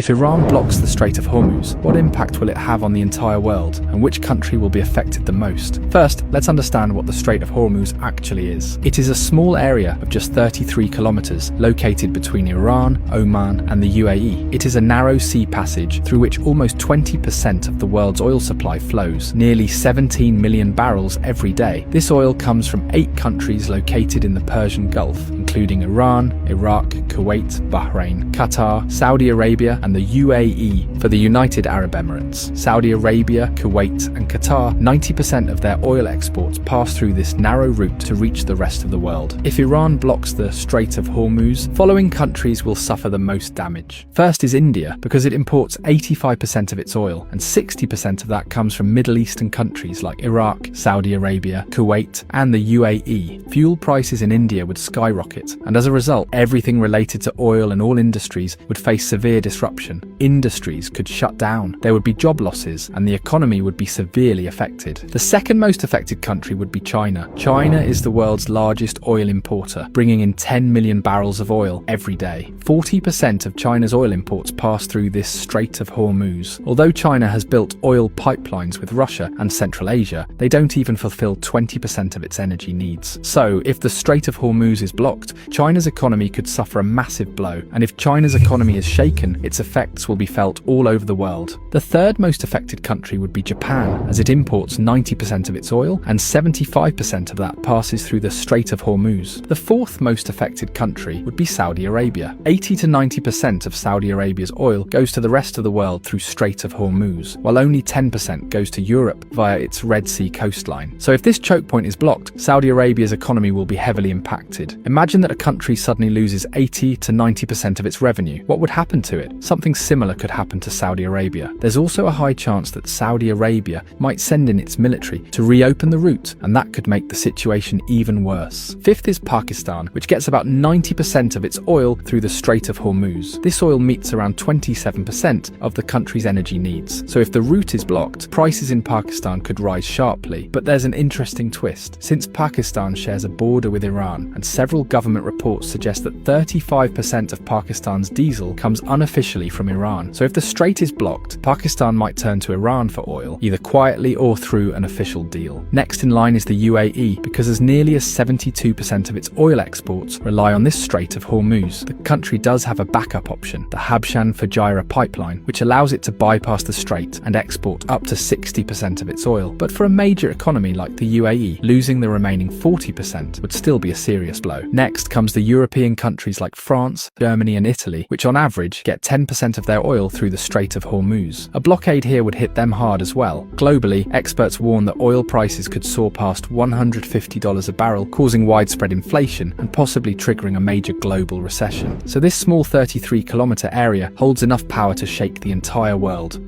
If Iran blocks the Strait of Hormuz, what impact will it have on the entire world, and which country will be affected the most? First, let's understand what the Strait of Hormuz actually is. It is a small area of just 33 kilometers located between Iran, Oman, and the UAE. It is a narrow sea passage through which almost 20% of the world's oil supply flows, nearly 17 million barrels every day. This oil comes from 8 countries located in the Persian Gulf, including Iran, Iraq, Kuwait, Bahrain, Qatar, Saudi Arabia, and the UAE for the United Arab Emirates. Saudi Arabia, Kuwait, and Qatar, 90% of their oil exports pass through this narrow route to reach the rest of the world. If Iran blocks the Strait of Hormuz, following countries will suffer the most damage. First is India, because it imports 85% of its oil, and 60% of that comes from Middle Eastern countries like Iraq, Saudi Arabia, Kuwait, and the UAE. Fuel prices in India would skyrocket, and as a result, everything related to oil and all industries would face severe disruption. Industries could shut down, there would be job losses, and the economy would be severely affected. The second most affected country would be China. China is the world's largest oil importer, bringing in 10 million barrels of oil every day. 40% of China's oil imports pass through this Strait of Hormuz. Although China has built oil pipelines with Russia and Central Asia, they don't even fulfill 20% of its energy needs. So, if the Strait of Hormuz is blocked, China's economy could suffer a massive blow, and if China's economy is shaken, its effects will be felt all over the world. The third most affected country would be Japan, as it imports 90% of its oil, and 75% of that passes through the Strait of Hormuz. The fourth most affected country would be Saudi Arabia. 80 to 90% of Saudi Arabia's oil goes to the rest of the world through Strait of Hormuz, while only 10% goes to Europe via its Red Sea coastline. So if this choke point is blocked, Saudi Arabia's economy will be heavily impacted. Imagine that a country suddenly loses 80 to 90% of its revenue. What would happen to it? Something similar could happen to Saudi Arabia. There's also a high chance that Saudi Arabia might send in its military to reopen the route, and that could make the situation even worse. Fifth is Pakistan, which gets about 90% of its oil through the Strait of Hormuz. This oil meets around 27% of the country's energy needs. So if the route is blocked, prices in Pakistan could rise sharply. But there's an interesting twist. Since Pakistan shares a border with Iran, and several government reports suggest that 35% of Pakistan's diesel comes unofficially from Iran. So if the strait is blocked, Pakistan might turn to Iran for oil, either quietly or through an official deal. Next in line is the UAE, because as nearly as 72% of its oil exports rely on this Strait of Hormuz. The country does have a backup option, the Habshan-Fujairah pipeline, which allows it to bypass the strait and export up to 60% of its oil. But for a major economy like the UAE, losing the remaining 40% would still be a serious blow. Next comes the European countries like France, Germany, and Italy, which on average get 10% of their oil through the Strait of Hormuz. A blockade here would hit them hard as well. Globally, experts warn that oil prices could soar past $150 a barrel, causing widespread inflation and possibly triggering a major global recession. So this small 33-kilometer area holds enough power to shake the entire world.